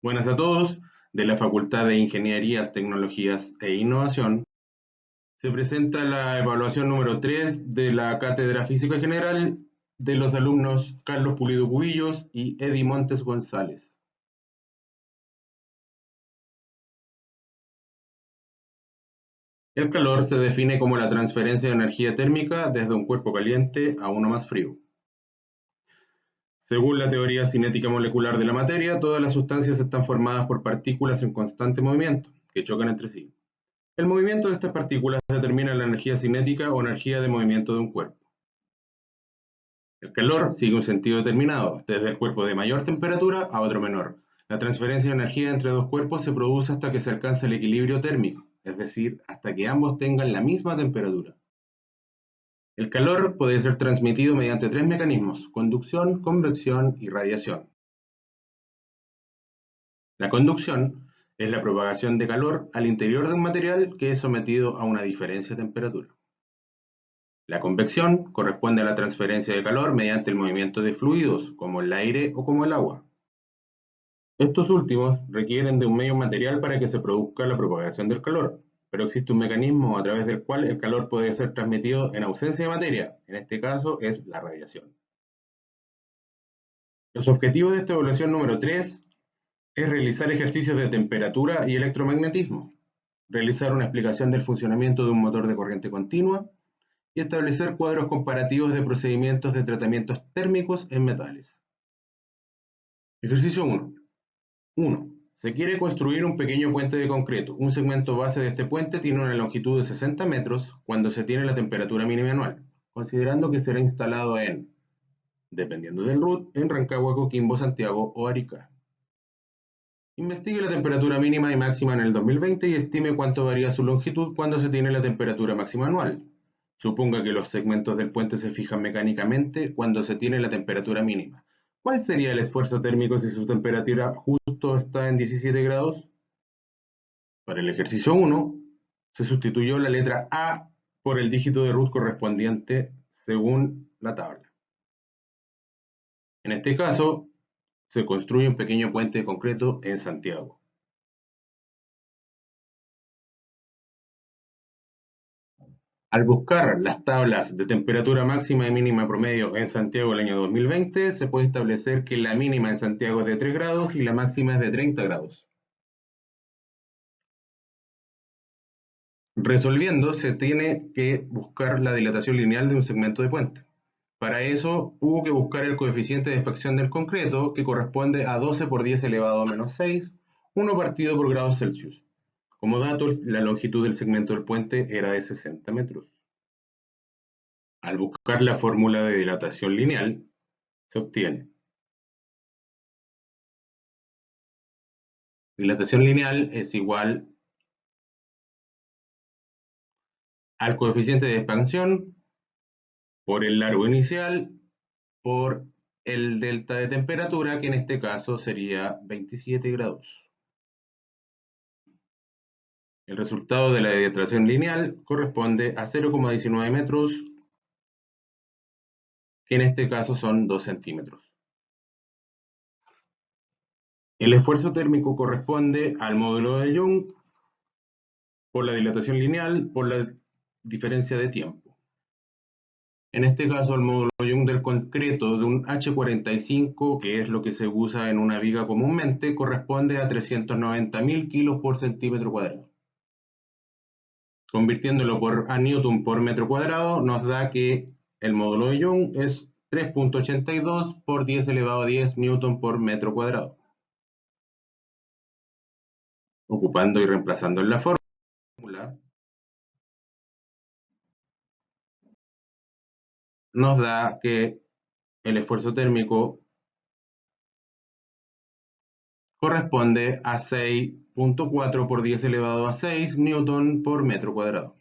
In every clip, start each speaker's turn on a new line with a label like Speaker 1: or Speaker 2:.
Speaker 1: Buenas a todos. De la Facultad de Ingenierías, Tecnologías e Innovación se presenta la evaluación número 3 de la Cátedra Física General de los alumnos Carlos Pulido Cubillos y Eddie Montes González. El calor se define como la transferencia de energía térmica desde un cuerpo caliente a uno más frío. Según la teoría cinética molecular de la materia, todas las sustancias están formadas por partículas en constante movimiento, que chocan entre sí. El movimiento de estas partículas determina la energía cinética o energía de movimiento de un cuerpo. El calor sigue un sentido determinado, desde el cuerpo de mayor temperatura a otro menor. La transferencia de energía entre dos cuerpos se produce hasta que se alcanza el equilibrio térmico, es decir, hasta que ambos tengan la misma temperatura. El calor puede ser transmitido mediante tres mecanismos: conducción, convección y radiación. La conducción es la propagación de calor al interior de un material que es sometido a una diferencia de temperatura. La convección corresponde a la transferencia de calor mediante el movimiento de fluidos, como el aire o como el agua. Estos últimos requieren de un medio material para que se produzca la propagación del calor, pero existe un mecanismo a través del cual el calor puede ser transmitido en ausencia de materia, en este caso es la radiación. Los objetivos de esta evaluación número 3 es realizar ejercicios de temperatura y electromagnetismo, realizar una explicación del funcionamiento de un motor de corriente continua y establecer cuadros comparativos de procedimientos de tratamientos térmicos en metales. Ejercicio 1. 1. Se quiere construir un pequeño puente de concreto. Un segmento base de este puente tiene una longitud de 60 metros cuando se tiene la temperatura mínima anual, considerando que será instalado en, dependiendo del RUT, en Rancagua, Coquimbo, Santiago o Arica. Investigue la temperatura mínima y máxima en el 2020 y estime cuánto varía su longitud cuando se tiene la temperatura máxima anual. Suponga que los segmentos del puente se fijan mecánicamente cuando se tiene la temperatura mínima. ¿Cuál sería el esfuerzo térmico si su temperatura justo está en 17 grados? Para el ejercicio 1, se sustituyó la letra A por el dígito de RUT correspondiente según la tabla. En este caso, se construye un pequeño puente de concreto en Santiago. Al buscar las tablas de temperatura máxima y mínima promedio en Santiago el año 2020, se puede establecer que la mínima en Santiago es de 3 grados y la máxima es de 30 grados. Resolviendo, se tiene que buscar la dilatación lineal de un segmento de puente. Para eso, hubo que buscar el coeficiente de expansión del concreto, que corresponde a 12 por 10 elevado a menos 6, 1 partido por grados Celsius. Como dato, la longitud del segmento del puente era de 60 metros. Al buscar la fórmula de dilatación lineal, se obtiene dilatación lineal es igual al coeficiente de expansión por el largo inicial por el delta de temperatura, que en este caso sería 27 grados. El resultado de la dilatación lineal corresponde a 0,19 metros, que en este caso son 2 centímetros. El esfuerzo térmico corresponde al módulo de Young por la dilatación lineal por la diferencia de tiempo. En este caso, el módulo Young del concreto de un H45, que es lo que se usa en una viga comúnmente, corresponde a 390.000 kilos por centímetro cuadrado. Convirtiéndolo a newton por metro cuadrado, nos da que el módulo de Young es 3.82 por 10 elevado a 10 newton por metro cuadrado. Ocupando y reemplazando en la fórmula, nos da que el esfuerzo térmico corresponde a 6.4 por 10 elevado a 6 newton por metro cuadrado.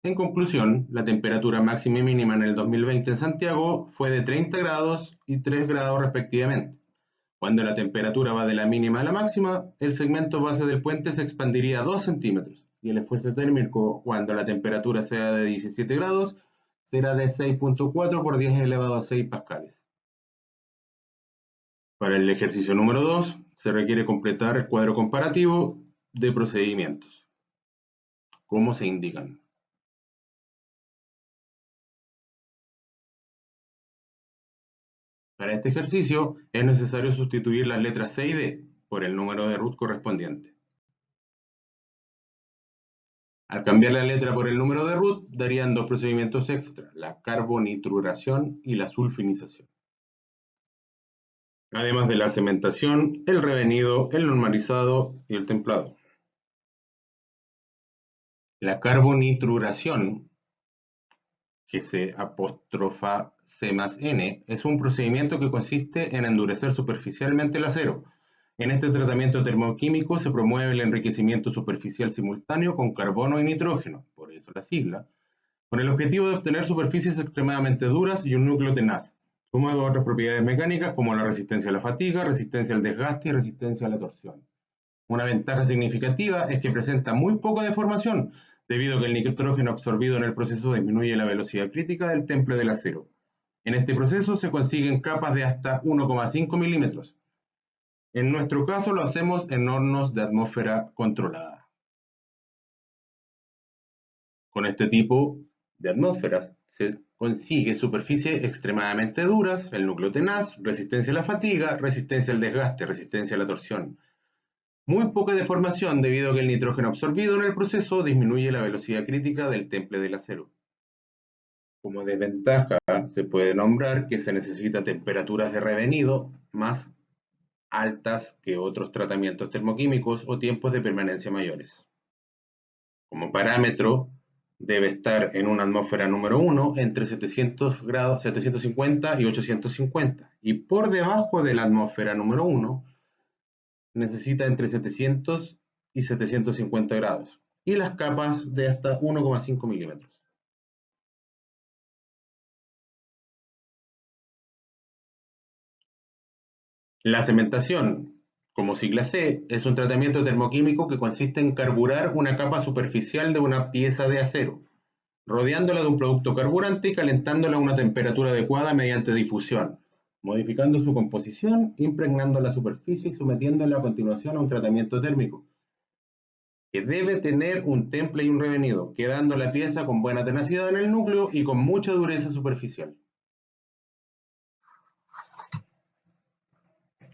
Speaker 1: En conclusión, la temperatura máxima y mínima en el 2020 en Santiago fue de 30 grados y 3 grados respectivamente. Cuando la temperatura va de la mínima a la máxima, el segmento base del puente se expandiría 2 centímetros y el esfuerzo térmico cuando la temperatura sea de 17 grados será de 6.4 por 10 elevado a 6 pascales. Para el ejercicio número 2, se requiere completar el cuadro comparativo de procedimientos. ¿Cómo se indican? Para este ejercicio es necesario sustituir las letras C y D por el número de root correspondiente. Al cambiar la letra por el número de root, darían dos procedimientos extra, la carbonitruración y la sulfinización. Además de la cementación, el revenido, el normalizado y el templado. La carbonitruración, que se apóstrofa C más N, es un procedimiento que consiste en endurecer superficialmente el acero. En este tratamiento termoquímico se promueve el enriquecimiento superficial simultáneo con carbono y nitrógeno, por eso la sigla, con el objetivo de obtener superficies extremadamente duras y un núcleo tenaz, sumado a otras propiedades mecánicas como la resistencia a la fatiga, resistencia al desgaste y resistencia a la torsión. Una ventaja significativa es que presenta muy poca deformación, debido a que el nitrógeno absorbido en el proceso disminuye la velocidad crítica del temple del acero. En este proceso se consiguen capas de hasta 1,5 milímetros. En nuestro caso lo hacemos en hornos de atmósfera controlada. Con este tipo de atmósferas se consigue superficies extremadamente duras, el núcleo tenaz, resistencia a la fatiga, resistencia al desgaste, resistencia a la torsión. Muy poca deformación debido a que el nitrógeno absorbido en el proceso disminuye la velocidad crítica del temple del acero. Como desventaja se puede nombrar que se necesita temperaturas de revenido más altas que otros tratamientos termoquímicos o tiempos de permanencia mayores. Como parámetro, debe estar en una atmósfera número 1 entre 750 y 850, y por debajo de la atmósfera número 1 necesita entre 700 y 750 grados, y las capas de hasta 1,5 milímetros. La cementación, como sigla C, es un tratamiento termoquímico que consiste en carburar una capa superficial de una pieza de acero, rodeándola de un producto carburante y calentándola a una temperatura adecuada mediante difusión, modificando su composición, impregnando la superficie y sometiéndola a continuación a un tratamiento térmico, que debe tener un temple y un revenido, quedando la pieza con buena tenacidad en el núcleo y con mucha dureza superficial.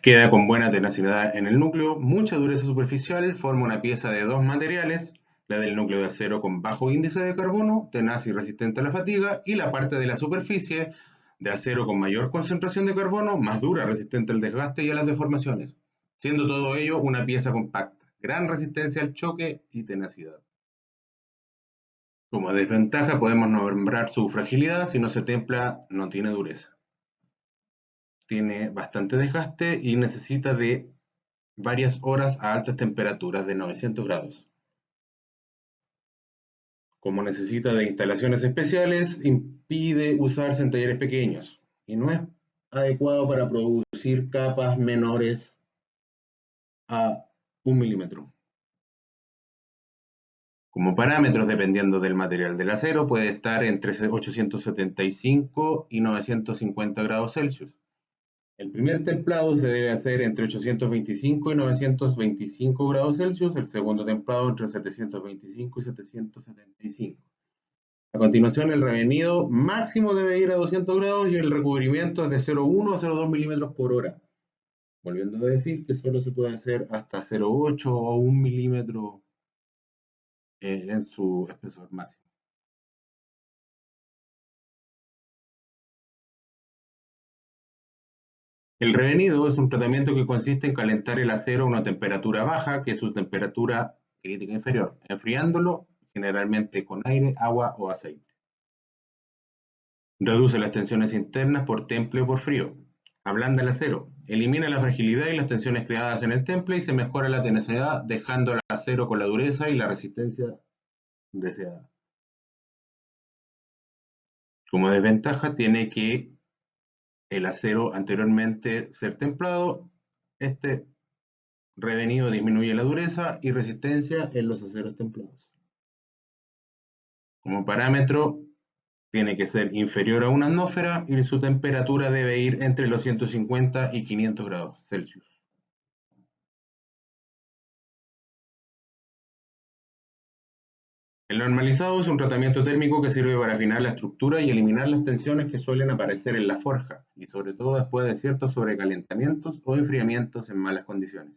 Speaker 1: Queda con buena tenacidad en el núcleo, mucha dureza superficial, forma una pieza de dos materiales, la del núcleo de acero con bajo índice de carbono, tenaz y resistente a la fatiga, y la parte de la superficie de acero con mayor concentración de carbono, más dura, resistente al desgaste y a las deformaciones, siendo todo ello una pieza compacta, gran resistencia al choque y tenacidad. Como desventaja podemos nombrar su fragilidad, si no se templa no tiene dureza. Tiene bastante desgaste y necesita de varias horas a altas temperaturas de 900 grados. Como necesita de instalaciones especiales, impide usarse en talleres pequeños y no es adecuado para producir capas menores a 1 milímetro. Como parámetros, dependiendo del material del acero, puede estar entre 875 y 950 grados Celsius. El primer templado se debe hacer entre 825 y 925 grados Celsius, el segundo templado entre 725 y 775. A continuación, el revenido máximo debe ir a 200 grados y el recubrimiento es de 0,1 a 0,2 milímetros por hora. Volviendo a decir que solo se puede hacer hasta 0,8 o 1 milímetro en su espesor máximo. El revenido es un tratamiento que consiste en calentar el acero a una temperatura baja, que es su temperatura crítica inferior, enfriándolo generalmente con aire, agua o aceite. Reduce las tensiones internas por temple o por frío. Ablanda el acero. Elimina la fragilidad y las tensiones creadas en el temple y se mejora la tenacidad, dejando el acero con la dureza y la resistencia deseada. Como desventaja tiene que el acero anteriormente ser templado. Este revenido disminuye la dureza y resistencia en los aceros templados. Como parámetro, tiene que ser inferior a una atmósfera y su temperatura debe ir entre los 150 y 500 grados Celsius. El normalizado es un tratamiento térmico que sirve para afinar la estructura y eliminar las tensiones que suelen aparecer en la forja, y sobre todo después de ciertos sobrecalentamientos o enfriamientos en malas condiciones.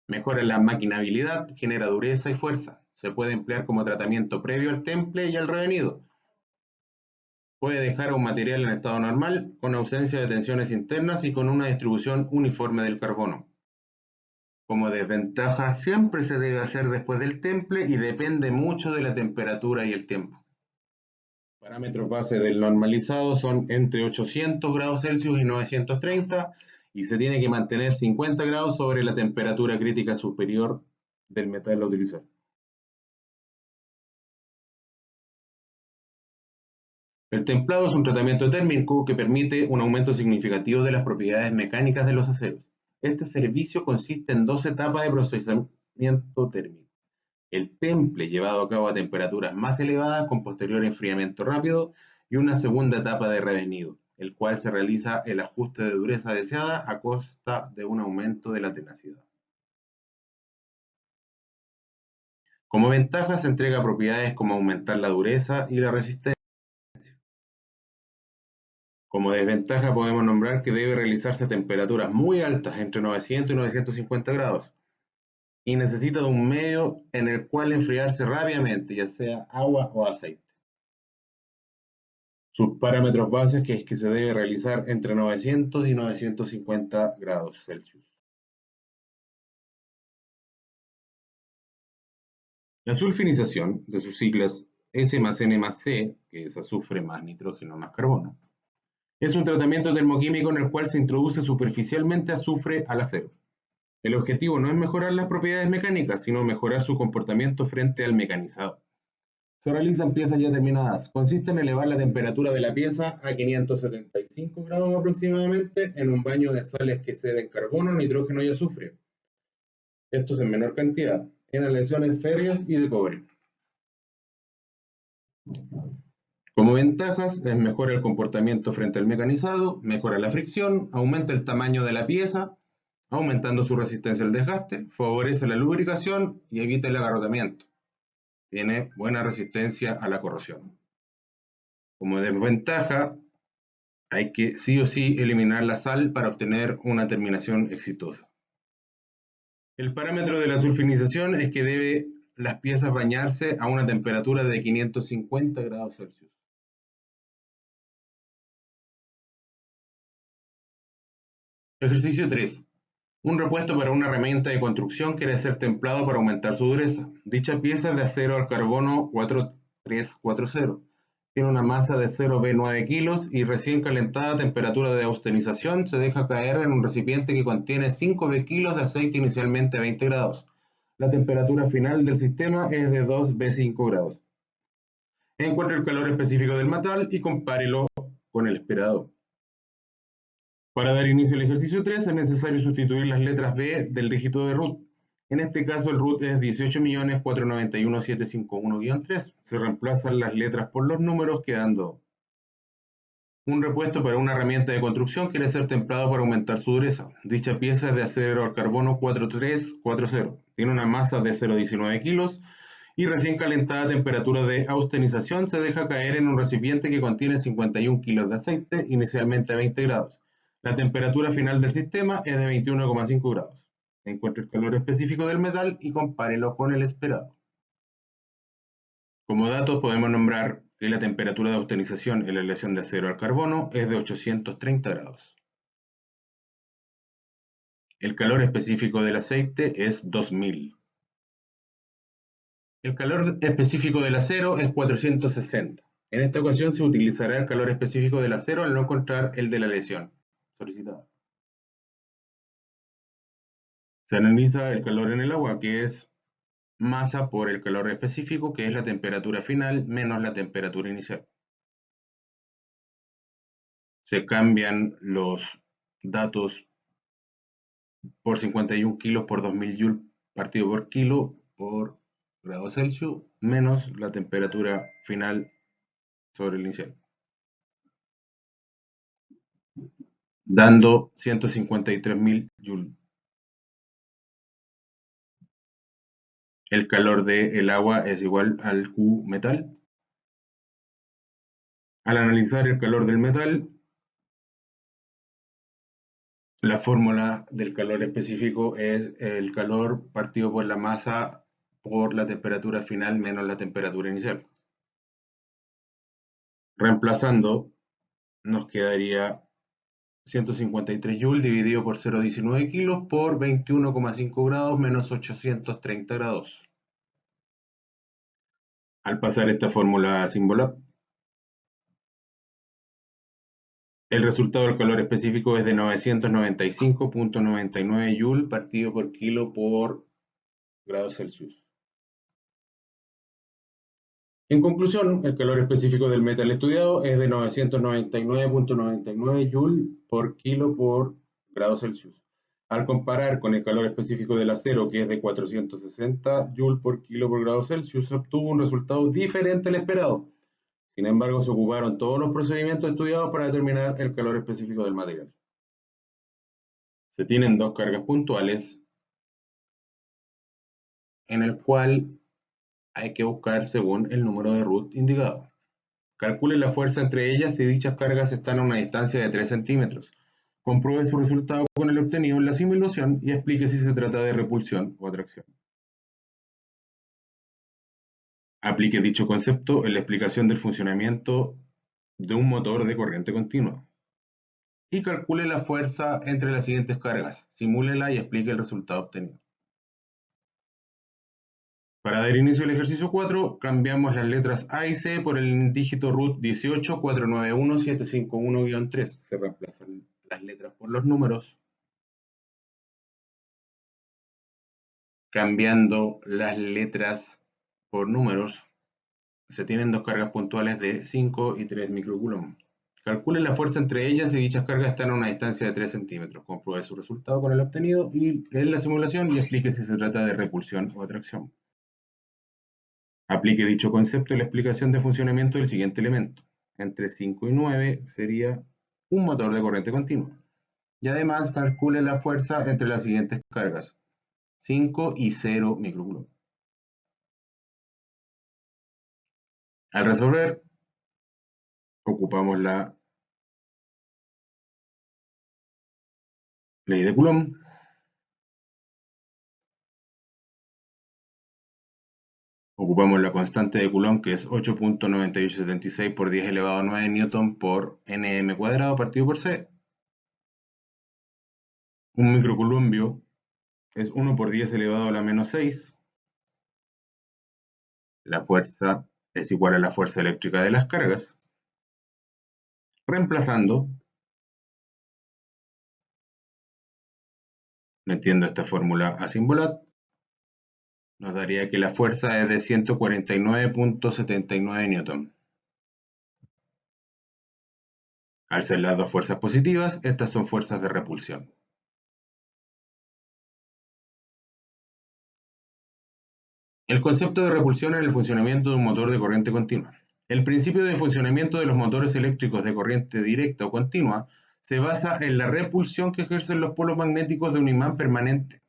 Speaker 1: Mejora la maquinabilidad, genera dureza y fuerza. Se puede emplear como tratamiento previo al temple y al revenido. Puede dejar a un material en estado normal, con ausencia de tensiones internas y con una distribución uniforme del carbono. Como desventaja, siempre se debe hacer después del temple y depende mucho de la temperatura y el tiempo. Parámetros base del normalizado son entre 800 grados Celsius y 930 y se tiene que mantener 50 grados sobre la temperatura crítica superior del metal a utilizar. El templado es un tratamiento térmico que permite un aumento significativo de las propiedades mecánicas de los aceros. Este servicio consiste en dos etapas de procesamiento térmico. El temple llevado a cabo a temperaturas más elevadas con posterior enfriamiento rápido y una segunda etapa de revenido, el cual se realiza el ajuste de dureza deseada a costa de un aumento de la tenacidad. Como ventaja se entrega propiedades como aumentar la dureza y la resistencia. Como desventaja podemos nombrar que debe realizarse a temperaturas muy altas, entre 900 y 950 grados, y necesita de un medio en el cual enfriarse rápidamente, ya sea agua o aceite. Sus parámetros bases que es que se debe realizar entre 900 y 950 grados Celsius. La sulfinización, de sus siglas S más N más C, que es azufre más nitrógeno más carbono, es un tratamiento termoquímico en el cual se introduce superficialmente azufre al acero. El objetivo no es mejorar las propiedades mecánicas, sino mejorar su comportamiento frente al mecanizado. Se realizan piezas ya terminadas. Consiste en elevar la temperatura de la pieza a 575 grados aproximadamente en un baño de sales que ceden carbono, nitrógeno y azufre. Estos en menor cantidad, en aleaciones férreas y de cobre. Como ventajas, es mejora el comportamiento frente al mecanizado, mejora la fricción, aumenta el tamaño de la pieza, aumentando su resistencia al desgaste, favorece la lubricación y evita el agarrotamiento. Tiene buena resistencia a la corrosión. Como desventaja, hay que sí o sí eliminar la sal para obtener una terminación exitosa. El parámetro de la sulfinización es que debe las piezas bañarse a una temperatura de 550 grados Celsius. Ejercicio 3. Un repuesto para una herramienta de construcción quiere ser templado para aumentar su dureza. Dicha pieza es de acero al carbono 4340. Tiene una masa de 0,9 kilos y recién calentada a temperatura de austenización se deja caer en un recipiente que contiene 5 kilos de aceite inicialmente a 20 grados. La temperatura final del sistema es de 2 B5 grados. Encuentre el calor específico del metal y compárelo con el esperado. Para dar inicio al ejercicio 3 es necesario sustituir las letras B del dígito de root. En este caso el root es 18.491.751-3. Se reemplazan las letras por los números quedando un repuesto para una herramienta de construcción quiere ser templado para aumentar su dureza. Dicha pieza es de acero al carbono 4340. Tiene una masa de 0,19 kilos y recién calentada a temperatura de austenización se deja caer en un recipiente que contiene 51 kilos de aceite, inicialmente a 20 grados. La temperatura final del sistema es de 21,5 grados. Encuentre el calor específico del metal y compárelo con el esperado. Como datos podemos nombrar que la temperatura de austenización en la aleación de acero al carbono es de 830 grados. El calor específico del aceite es 2000. El calor específico del acero es 460. En esta ocasión se utilizará el calor específico del acero al no encontrar el de la aleación solicitada. Se analiza el calor en el agua, que es masa por el calor específico, que es la temperatura final menos la temperatura inicial. Se cambian los datos por 51 kilos por 2000 joules partido por kilo por grado Celsius menos la temperatura final sobre el inicial, dando 153.000 Joule. El calor del agua es igual al Q metal. Al analizar el calor del metal, la fórmula del calor específico es el calor partido por la masa por la temperatura final menos la temperatura inicial. Reemplazando, nos quedaría 153 joules dividido por 0,19 kilos por 21,5 grados menos 830 grados. Al pasar esta fórmula a Symbolab, el resultado del calor específico es de 995,99 joules partido por kilo por grados Celsius. En conclusión, el calor específico del metal estudiado es de 999,99 Joule por kilo por grado Celsius. Al comparar con el calor específico del acero, que es de 460 Joule por kilo por grado Celsius, se obtuvo un resultado diferente al esperado. Sin embargo, se ocuparon todos los procedimientos estudiados para determinar el calor específico del material. Se tienen dos cargas puntuales, en el cual hay que buscar según el número de Root indicado. Calcule la fuerza entre ellas si dichas cargas están a una distancia de 3 centímetros. Compruebe su resultado con el obtenido en la simulación y explique si se trata de repulsión o atracción. Aplique dicho concepto en la explicación del funcionamiento de un motor de corriente continua. Y calcule la fuerza entre las siguientes cargas. Simúlela y explique el resultado obtenido. Para dar inicio al ejercicio 4, cambiamos las letras A y C por el dígito root 18491,751-3. Se reemplazan las letras por los números, cambiando las letras por números. Se tienen dos cargas puntuales de 5 y 3 microcoulomb. Calcule la fuerza entre ellas y dichas cargas están a una distancia de 3 centímetros. Compruebe su resultado con el obtenido y en la simulación y explique si se trata de repulsión o atracción. Aplique dicho concepto en la explicación de funcionamiento del siguiente elemento. Entre 5 y 9 sería un motor de corriente continua. Y además calcule la fuerza entre las siguientes cargas. 5 y 0 microcoulomb. Al resolver, ocupamos la ley de Coulomb. Ocupamos la constante de Coulomb, que es 8,9876 por 10 elevado a 9 newton por nm cuadrado partido por c. Un microcoulombio es 1 por 10 elevado a la menos 6. La fuerza es igual a la fuerza eléctrica de las cargas. Reemplazando, metiendo esta fórmula a Symbolab, nos daría que la fuerza es de 149,79 newton. Al ser las dos fuerzas positivas, estas son fuerzas de repulsión. El concepto de repulsión en el funcionamiento de un motor de corriente continua. El principio de funcionamiento de los motores eléctricos de corriente directa o continua se basa en la repulsión que ejercen los polos magnéticos de un imán permanente,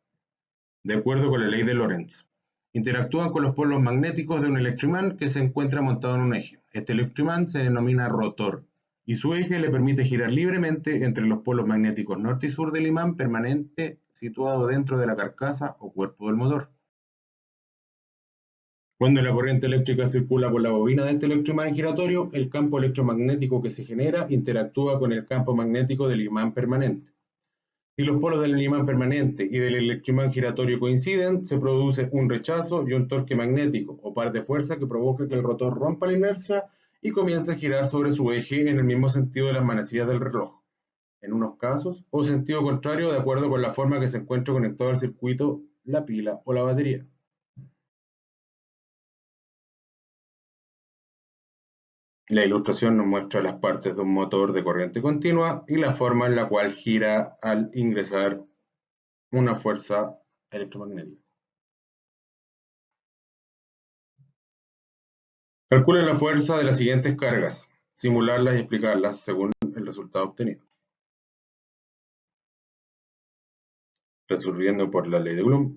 Speaker 1: de acuerdo con la ley de Lorentz. Interactúan con los polos magnéticos de un electroimán que se encuentra montado en un eje. Este electroimán se denomina rotor y su eje le permite girar libremente entre los polos magnéticos norte y sur del imán permanente situado dentro de la carcasa o cuerpo del motor. Cuando la corriente eléctrica circula por la bobina de este electroimán giratorio, el campo electromagnético que se genera interactúa con el campo magnético del imán permanente. Si los polos del imán permanente y del electroimán giratorio coinciden, se produce un rechazo y un torque magnético o par de fuerza que provoca que el rotor rompa la inercia y comience a girar sobre su eje en el mismo sentido de las manecillas del reloj, en unos casos, o sentido contrario de acuerdo con la forma que se encuentra conectado al circuito, la pila o la batería. La ilustración nos muestra las partes de un motor de corriente continua y la forma en la cual gira al ingresar una fuerza electromagnética. Calcule la fuerza de las siguientes cargas, simularlas y explicarlas según el resultado obtenido. Resolviendo por la ley de Coulomb,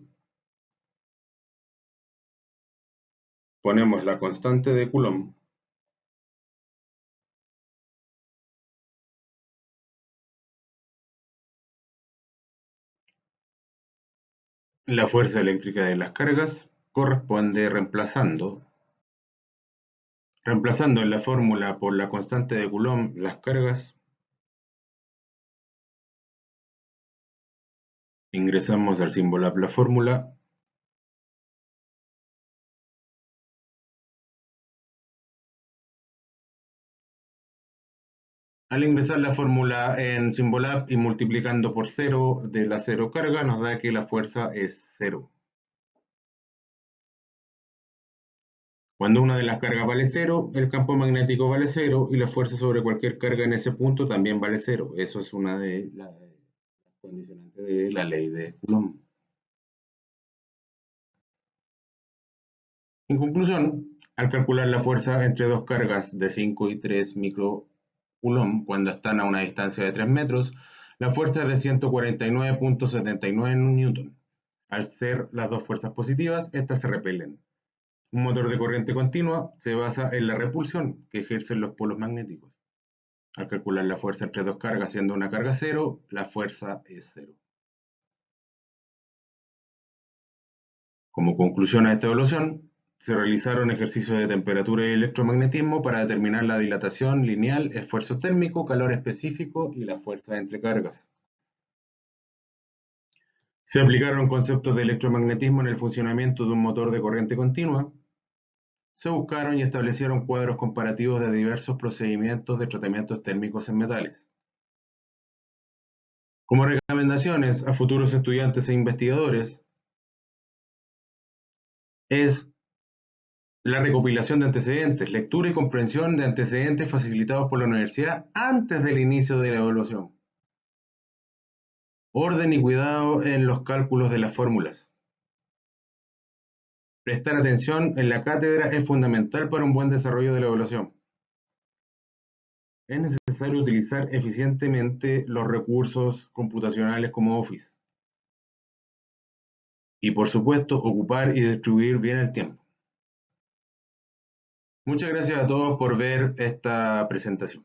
Speaker 1: ponemos la constante de Coulomb la fuerza eléctrica de las cargas corresponde reemplazando en la fórmula por la constante de Coulomb las cargas. Ingresamos al símbolo de la fórmula. Al ingresar la fórmula en Symbolab y multiplicando por 0 de la 0 carga, nos da que la fuerza es 0. Cuando una de las cargas vale 0, el campo magnético vale 0 y la fuerza sobre cualquier carga en ese punto también vale 0. Eso es una de las condicionantes de la ley de Coulomb. En conclusión, al calcular la fuerza entre dos cargas de 5 y 3 microcoulomb cuando están a una distancia de 3 metros, la fuerza es de 149.79 newton. Al ser las dos fuerzas positivas, estas se repelen. Un motor de corriente continua se basa en la repulsión que ejercen los polos magnéticos. Al calcular la fuerza entre dos cargas siendo una carga cero, la fuerza es cero. Como conclusión a esta evaluación, se realizaron ejercicios de temperatura y electromagnetismo para determinar la dilatación lineal, esfuerzo térmico, calor específico y la fuerza entre cargas. Se aplicaron conceptos de electromagnetismo en el funcionamiento de un motor de corriente continua. Se buscaron y establecieron cuadros comparativos de diversos procedimientos de tratamientos térmicos en metales. Como recomendaciones a futuros estudiantes e investigadores, es la recopilación de antecedentes, lectura y comprensión de antecedentes facilitados por la universidad antes del inicio de la evaluación. Orden y cuidado en los cálculos de las fórmulas. Prestar atención en la cátedra es fundamental para un buen desarrollo de la evaluación. Es necesario utilizar eficientemente los recursos computacionales como Office. Y por supuesto, ocupar y distribuir bien el tiempo. Muchas gracias a todos por ver esta presentación.